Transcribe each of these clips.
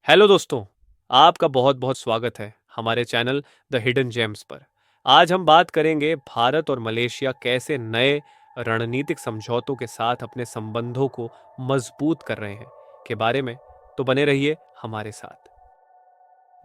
Hello दोस्तों, आपका बहुत बहुत स्वागत है हमारे चैनल द हिडन जेम्स पर। आज हम बात करेंगे भारत और मलेशिया कैसे नए रणनीतिक समझौतों के साथ अपने संबंधों को मजबूत कर रहे हैं के बारे में। तो बने रहिए हमारे साथ।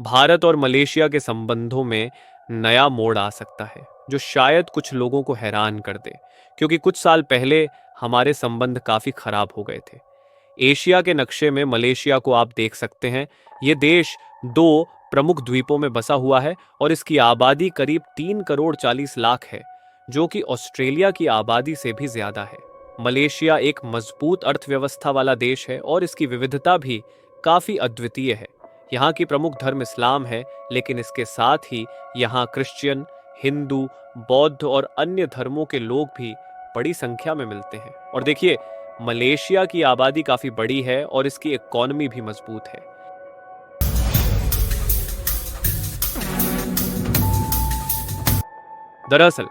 भारत और मलेशिया के संबंधों में नया मोड़ आ सकता है जो शायद कुछ लोगों को हैरान कर दे, क्योंकि कुछ साल पहले हमारे संबंध काफी खराब हो गए थे। एशिया के नक्शे में मलेशिया को आप देख सकते हैं। ये देश दो प्रमुख द्वीपों में बसा हुआ है और इसकी आबादी करीब 3 करोड़ 40 लाख है, जो कि ऑस्ट्रेलिया की आबादी से भी ज्यादा है। मलेशिया एक मजबूत अर्थव्यवस्था वाला देश है और इसकी विविधता भी काफी अद्वितीय है। यहाँ की प्रमुख धर्म इस्लाम है, लेकिन इसके साथ ही यहाँ क्रिश्चियन, हिंदू, बौद्ध और अन्य धर्मों के लोग भी बड़ी संख्या में मिलते हैं। और देखिए, मलेशिया की आबादी काफी बड़ी है और इसकी इकोनॉमी भी मजबूत है। दरअसल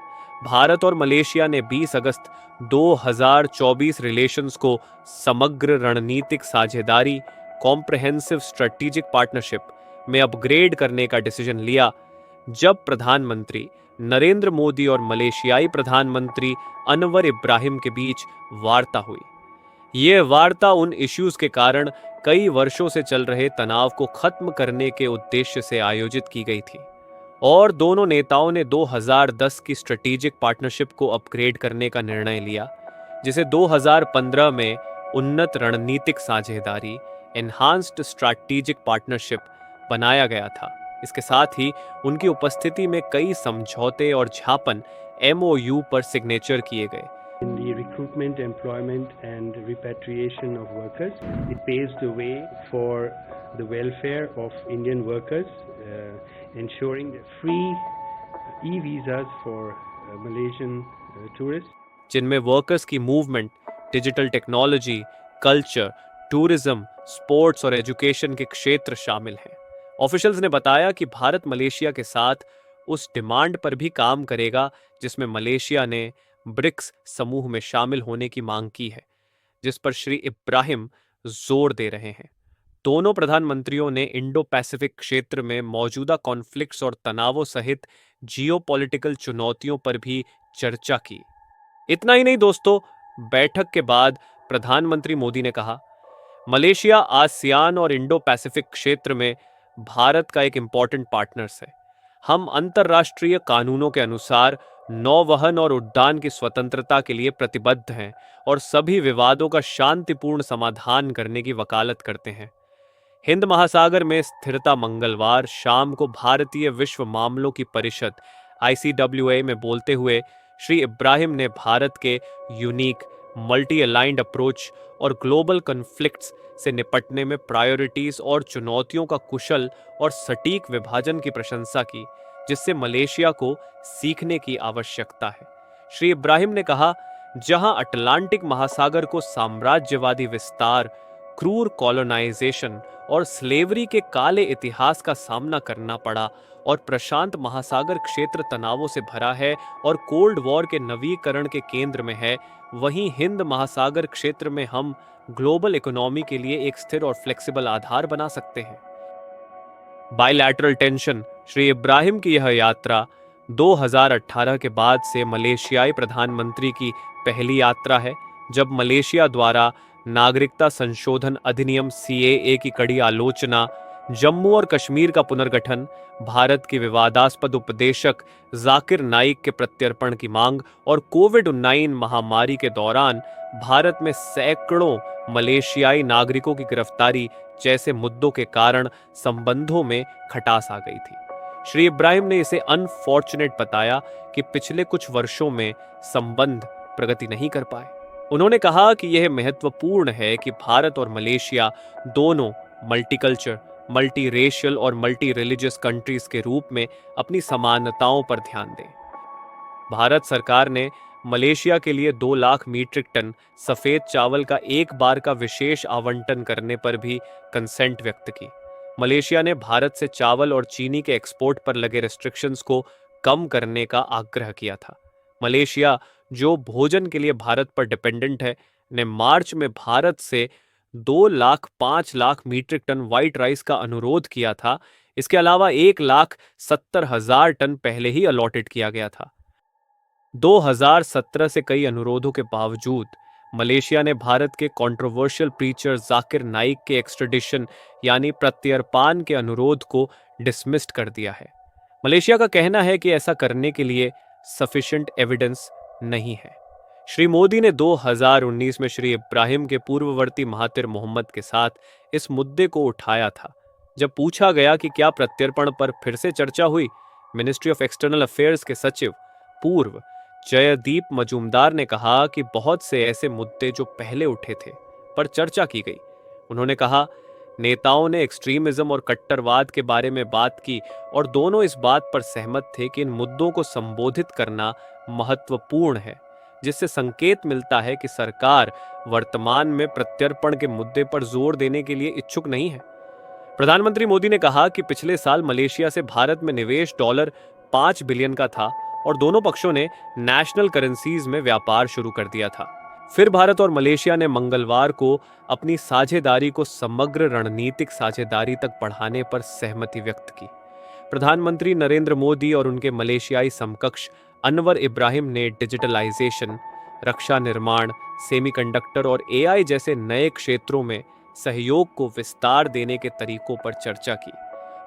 भारत और मलेशिया ने 20 अगस्त 2024 रिलेशंस को समग्र रणनीतिक साझेदारी कॉम्प्रहेंसिव स्ट्रेटेजिक पार्टनरशिप में अपग्रेड करने का डिसीजन लिया, जब प्रधानमंत्री नरेंद्र मोदी और मलेशियाई प्रधानमंत्री अनवर इब्राहिम के बीच वार्ता हुई। ये वार्ता उन इश्यूज के कारण कई वर्षों से चल रहे तनाव को खत्म करने के उद्देश्य से आयोजित की गई थी और दोनों नेताओं ने 2010 की स्ट्रेटेजिक पार्टनरशिप को अपग्रेड करने का निर्णय लिया, जिसे 2015 में उन्नत रणनीतिक साझेदारी एनहांस्ड स्ट्रैटेजिक पार्टनरशिप बनाया गया था। इसके साथ ही उनकी उपस्थिति में कई समझौते और ज्ञापन एमओयू पर सिग्नेचर किए गए। In the recruitment, employment and repatriation of workers, it paves the way for the welfare of Indian workers, ensuring free e-visas for Malaysian tourists. जिनमें वर्कर्स की movement, digital technology, culture, tourism, sports और education के क्षेत्र शामिल हैं। Officials ने बताया कि भारत मलेशिया के साथ उस डिमांड पर भी काम करेगा जिसमें मलेशिया ने ब्रिक्स समूह में शामिल होने की मांग की है, जिस पर श्री इब्राहिम जोर दे रहे हैं। दोनों प्रधानमंत्रियों ने इंडो पैसिफिक क्षेत्र में मौजूदा कॉन्फ्लिक्ट्स और तनावों सहित जियोपॉलिटिकल चुनौतियों पर भी चर्चा की। इतना ही नहीं दोस्तों, बैठक के बाद प्रधानमंत्री मोदी ने कहा, मलेशिया आसियान और इंडो पैसिफिक क्षेत्र में भारत का एक इंपॉर्टेंट पार्टनर्स है। हम अंतर्राष्ट्रीय कानूनों के अनुसार नौवहन और उड्डान की स्वतंत्रता के लिए प्रतिबद्ध हैं और सभी विवादों का शांतिपूर्ण समाधान करने की वकालत करते हैं। हिंद महासागर में स्थिरता। मंगलवार शाम को भारतीय विश्व मामलों की परिषद ICWA में बोलते हुए श्री इब्राहिम ने भारत के यूनिक मल्टी अलाइंड अप्रोच और ग्लोबल कॉन्फ्लिक्ट्स से निपटने में प्रायोरिटीज और चुनौतियों का कुशल और सटीक विभाजन की प्रशंसा की, जिससे मलेशिया को सीखने की आवश्यकता है। श्री इब्राहिम ने कहा, जहां अटलांटिक महासागर को साम्राज्यवादी विस्तार, क्रूर कॉलोनाइजेशन और स्लेवरी के काले इतिहास का सामना करना पड़ा और प्रशांत महासागर क्षेत्र तनावों से भरा है और कोल्ड वॉर के नवीकरण के केंद्र में है, वहीं हिंद महासागर क्षेत्र में हम ग्लोबल इकोनॉमी के लिए एक स्थिर और फ्लेक्सिबल आधार बना सकते हैं। Bilateral tension. श्री इब्राहिम की यह यात्रा 2018 के बाद से मलेशियाई प्रधानमंत्री की पहली यात्रा है, जब मलेशिया द्वारा नागरिकता संशोधन अधिनियम CAA की कड़ी आलोचना, जम्मू और कश्मीर का पुनर्गठन, भारत के विवादास्पद उपदेशक जाकिर नाइक के प्रत्यर्पण की मांग और कोविड-19 महामारी के दौरान भारत में सैकड़ों मलेशियाई नागरिकों की गिरफ्तारी जैसे मुद्दों के कारण संबंधों में खटास आ गई थी। श्री इब्राहिम ने इसे अनफॉर्चुनेट बताया कि पिछले कुछ वर्षों में संबंध प्रगति नहीं कर पाए। उन्होंने कहा कि यह महत्वपूर्ण है कि भारत और मलेशिया दोनों मल्टीकल्चर, मल्टी रेशियल और मल्टी रिलीजियस कंट्रीज के रूप में अपनी समानताओं पर ध्यान दें। भारत सरकार ने मलेशिया के लिए 2 लाख मीट्रिक टन सफेद चावल का एक बार का विशेष आवंटन करने पर भी कंसेंट व्यक्त की। मलेशिया ने भारत से चावल और चीनी के एक्सपोर्ट पर लगे रेस्ट्रिक्शंस को कम करने का आग्रह किया था। मलेशिया, जो भोजन के लिए भारत पर डिपेंडेंट है, ने मार्च में भारत से 2,05,00,000 मीट्रिक टन व्हाइट राइस का अनुरोध किया था। इसके अलावा 1,70,000 टन पहले ही अलॉटेड किया गया था। 2017 से कई अनुरोधों के बावजूद मलेशिया ने भारत के कंट्रोवर्शियल प्रीचर जाकिर नाइक के एक्स्ट्रेडिशन यानी प्रत्यर्पण के अनुरोध को डिसमिस्ड कर दिया है। मलेशिया का कहना है कि ऐसा करने के लिए सफिशिएंट एविडेंस नहीं है। श्री मोदी ने 2019 में श्री इब्राहिम के पूर्ववर्ती महातिर मोहम्मद के साथ इस मुद्दे को उठाया था। जब पूछा गया कि क्या प्रत्यर्पण पर फिर से चर्चा हुई, मिनिस्ट्री ऑफ एक्सटर्नल अफेयर्स के सचिव पूर्व जयदीप मजूमदार ने कहा कि बहुत से ऐसे मुद्दे जो पहले उठे थे पर चर्चा की गई। उन्होंने कहा, नेताओं ने एक्सट्रीमिज्म और कट्टरवाद के बारे में बात की और दोनों इस बात पर सहमत थे कि इन मुद्दों को संबोधित करना महत्वपूर्ण है, जिससे संकेत मिलता है कि सरकार वर्तमान में प्रत्यर्पण के मुद्दे पर जोर देने के लिए इच्छुक नहीं है। प्रधानमंत्री मोदी ने कहा कि पिछले साल मलेशिया से भारत में निवेश $5 बिलियन का था और दोनों पक्षों ने नेशनल करेंसीज में व्यापार शुरू कर दिया था। फिर भारत और मलेशिया ने मंगलवार को अपनी साझेदारी को समग्र रणनीतिक साझेदारी तक बढ़ाने पर सहमति व्यक्त की। प्रधानमंत्री नरेंद्र मोदी और उनके मलेशियाई समकक्ष अनवर इब्राहिम ने डिजिटलाइजेशन, रक्षा निर्माण, सेमीकंडक्टर और एआई जैसे नए क्षेत्रों में सहयोग को विस्तार देने के तरीकों पर चर्चा की।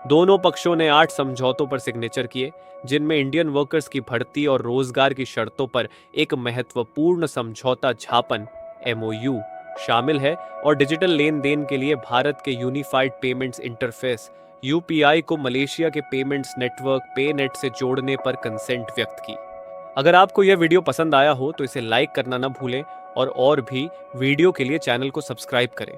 दोनों पक्षों ने 8 समझौतों पर सिग्नेचर किए, जिनमें इंडियन वर्कर्स की भर्ती और रोजगार की शर्तों पर एक महत्वपूर्ण समझौता ज्ञापन MOU शामिल है और डिजिटल लेन देन के लिए भारत के यूनिफाइड पेमेंट्स इंटरफेस UPI को मलेशिया के पेमेंट्स नेटवर्क पेनेट से जोड़ने पर कंसेंट व्यक्त की। अगर आपको यह वीडियो पसंद आया हो तो इसे लाइक करना न भूलें और भी वीडियो के लिए चैनल को सब्सक्राइब करें।